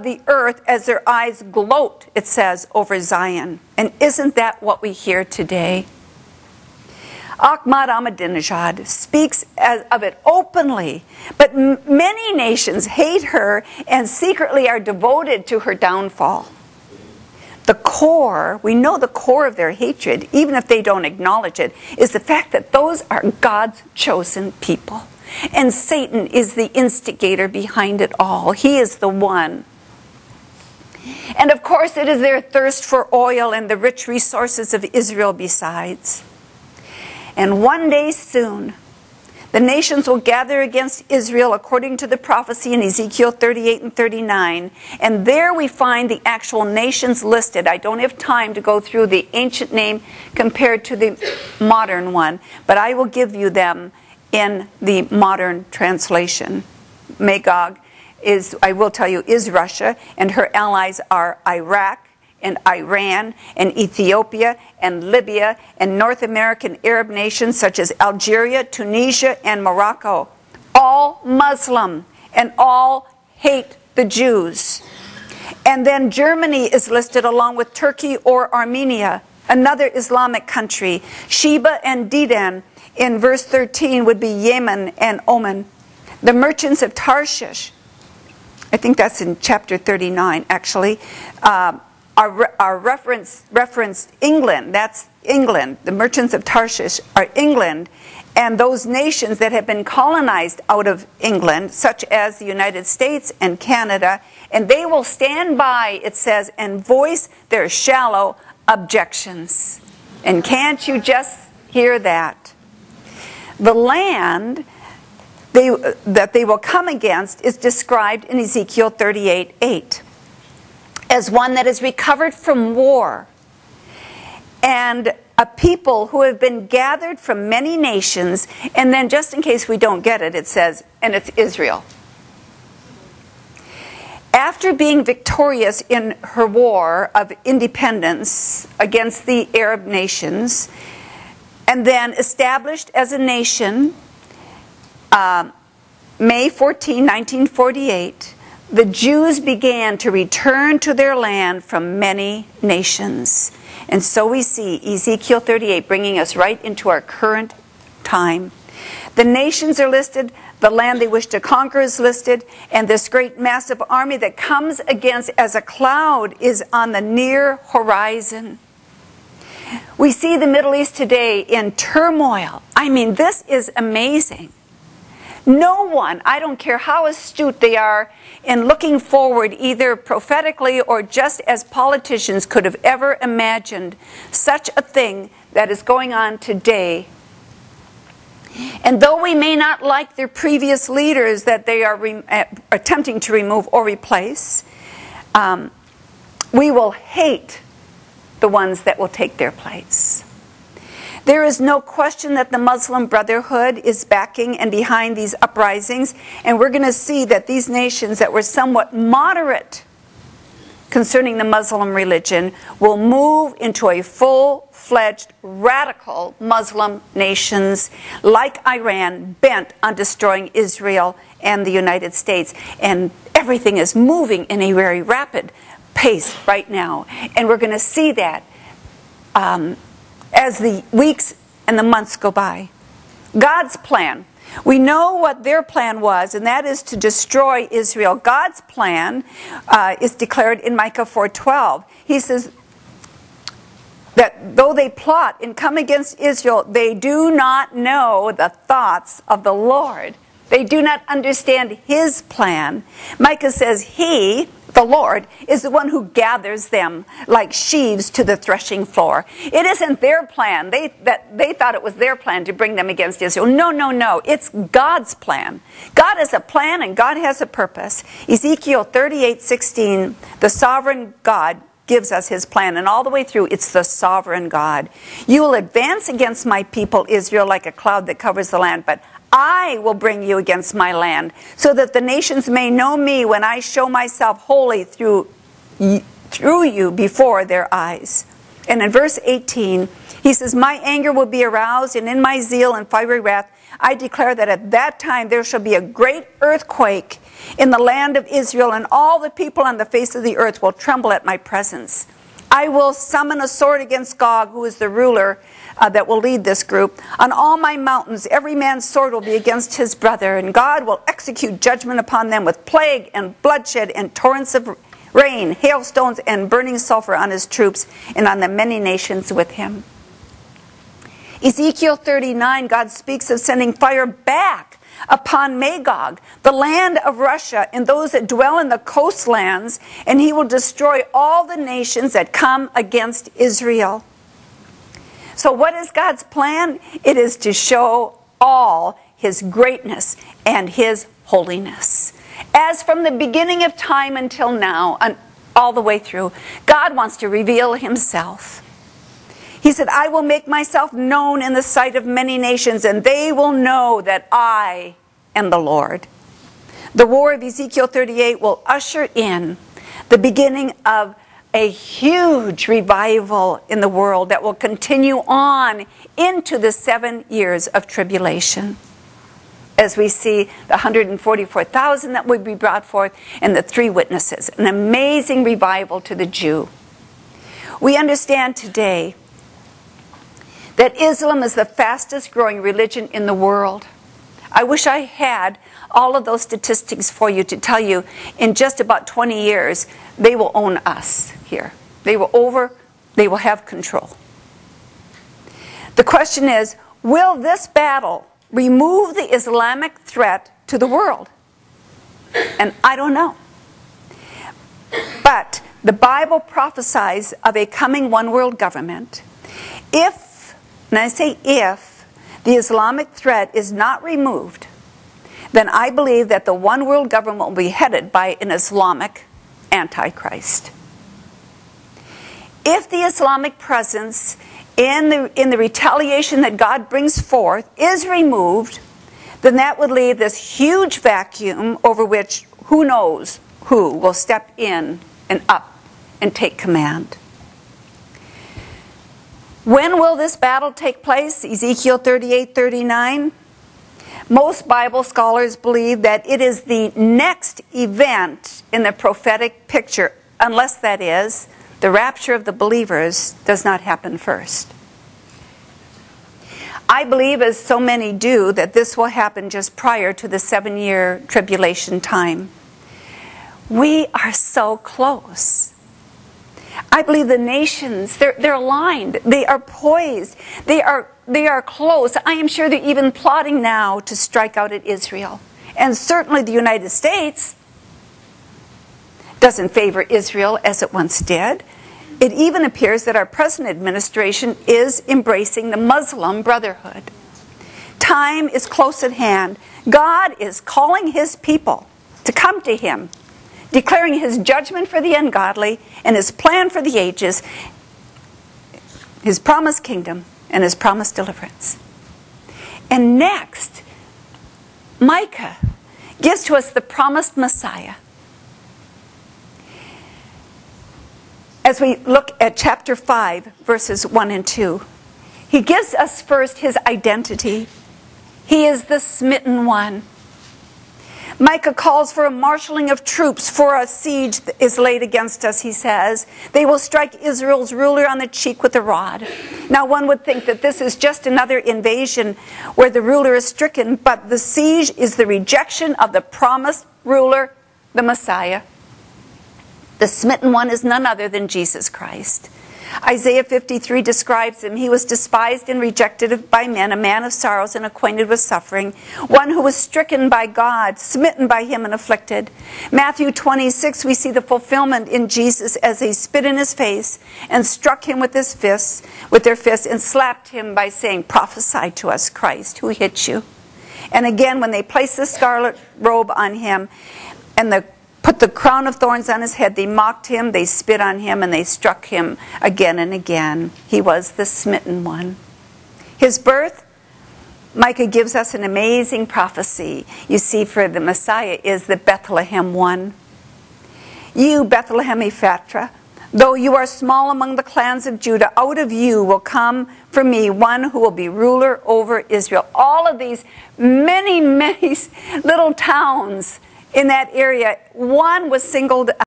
the earth as their eyes gloat, it says, over Zion. And isn't that what we hear today? Ahmadinejad speaks of it openly, but many nations hate her and secretly are devoted to her downfall. The core, we know the core of their hatred, even if they don't acknowledge it, is the fact that those are God's chosen people. And Satan is the instigator behind it all. He is the one. And of course it is their thirst for oil and the rich resources of Israel besides. And one day soon, the nations will gather against Israel according to the prophecy in Ezekiel 38 and 39. And there we find the actual nations listed. I don't have time to go through the ancient name compared to the modern one, but I will give you them in the modern translation. Magog is, I will tell you, is Russia, and her allies are Iraq and Iran and Ethiopia and Libya and North American Arab nations such as Algeria, Tunisia, and Morocco. All Muslim and all hate the Jews. And then Germany is listed along with Turkey or Armenia, another Islamic country. Sheba and Dedan in verse 13 would be Yemen and Oman. The merchants of Tarshish, I think that's in chapter 39 actually, are reference England. That's England. The merchants of Tarshish are England, and those nations that have been colonized out of England, such as the United States and Canada, and they will stand by, it says, and voice their shallow objections. And can't you just hear that? The land that they will come against is described in Ezekiel 38:8 as one that is recovered from war, and a people who have been gathered from many nations. And then, just in case we don't get it, it says, and it's Israel. After being victorious in her war of independence against the Arab nations, and then established as a nation, May 14, 1948, the Jews began to return to their land from many nations. And so we see Ezekiel 38 bringing us right into our current time. The nations are listed, the land they wish to conquer is listed, and this great massive army that comes against as a cloud is on the near horizon. We see the Middle East today in turmoil. I mean, this is amazing. No one, I don't care how astute they are in looking forward, either prophetically or just as politicians, could have ever imagined such a thing that is going on today. And though we may not like their previous leaders that they are attempting to remove or replace, we will hate the ones that will take their place. There is no question that the Muslim Brotherhood is backing and behind these uprisings, and we're going to see that these nations that were somewhat moderate concerning the Muslim religion will move into a full-fledged radical Muslim nations like Iran, bent on destroying Israel and the United States. And everything is moving in a very rapid pace right now, and we're going to see that as the weeks and the months go by. God's plan. We know what their plan was, and that is to destroy Israel. God's plan is declared in Micah 4:12. He says that though they plot and come against Israel, they do not know the thoughts of the Lord. They do not understand His plan. Micah says He, the Lord, is the one who gathers them like sheaves to the threshing floor. It isn't their plan. They thought it was their plan to bring them against Israel. No, no, no. It's God's plan. God has a plan and God has a purpose. Ezekiel 38:16, the sovereign God gives us His plan, and all the way through it's the sovereign God. You will advance against my people Israel like a cloud that covers the land, but I will bring you against my land, so that the nations may know me when I show myself holy through you before their eyes. And in verse 18, he says, my anger will be aroused, and in my zeal and fiery wrath, I declare that at that time there shall be a great earthquake, in the land of Israel, and all the people on the face of the earth will tremble at my presence. I will summon a sword against Gog, who is the ruler that will lead this group. On all my mountains, every man's sword will be against his brother, and God will execute judgment upon them with plague and bloodshed and torrents of rain, hailstones, and burning sulfur on his troops and on the many nations with him. Ezekiel 39, God speaks of sending fire back upon Magog, the land of Russia, and those that dwell in the coastlands, and he will destroy all the nations that come against Israel. So what is God's plan? It is to show all his greatness and his holiness. As from the beginning of time until now, and all the way through, God wants to reveal himself. He said, I will make myself known in the sight of many nations, and they will know that I am the Lord. The war of Ezekiel 38 will usher in the beginning of a huge revival in the world that will continue on into the 7 years of tribulation. As we see the 144,000 that would be brought forth and the 3 witnesses. An amazing revival to the Jew. We understand today that Islam is the fastest growing religion in the world. I wish I had all of those statistics for you to tell you in just about 20 years they will own us here. They will have control. The question is, will this battle remove the Islamic threat to the world? And I don't know. But the Bible prophesies of a coming one world government. If, and I say if, the Islamic threat is not removed, then I believe that the one world government will be headed by an Islamic Antichrist. If the Islamic presence in the retaliation that God brings forth is removed, then that would leave this huge vacuum over which who knows who will step in and up and take command. When will this battle take place? Ezekiel 38:39. Most Bible scholars believe that it is the next event in the prophetic picture, unless that is, the rapture of the believers does not happen first. I believe, as so many do, that this will happen just prior to the 7-year tribulation time. We are so close. I believe the nations, they're aligned. They are poised. They are close. I am sure they're even plotting now to strike out at Israel. And certainly the United States doesn't favor Israel as it once did. It even appears that our present administration is embracing the Muslim Brotherhood. Time is close at hand. God is calling his people to come to him, declaring his judgment for the ungodly and his plan for the ages, his promised kingdom and his promised deliverance. And next, Micah gives to us the promised Messiah. As we look at chapter 5, verses 1 and 2, he gives us first his identity. He is the smitten one. Micah calls for a marshaling of troops, for a siege is laid against us, he says. They will strike Israel's ruler on the cheek with a rod. Now one would think that this is just another invasion where the ruler is stricken, but the siege is the rejection of the promised ruler, the Messiah. The smitten one is none other than Jesus Christ. Isaiah 53 describes him. He was despised and rejected by men, a man of sorrows and acquainted with suffering, one who was stricken by God, smitten by him and afflicted. Matthew 26, we see the fulfillment in Jesus as they spit in his face and struck him with their fists, and slapped him by saying, "Prophesy to us, Christ, who hit you?" And again, when they placed the scarlet robe on him and put the crown of thorns on his head, they mocked him, they spit on him, and they struck him again and again. He was the smitten one. His birth, Micah gives us an amazing prophecy. You see, for the Messiah is the Bethlehem one. You, Bethlehem Ephrathah, though you are small among the clans of Judah, out of you will come for me one who will be ruler over Israel. All of these many little towns in that area, one was singled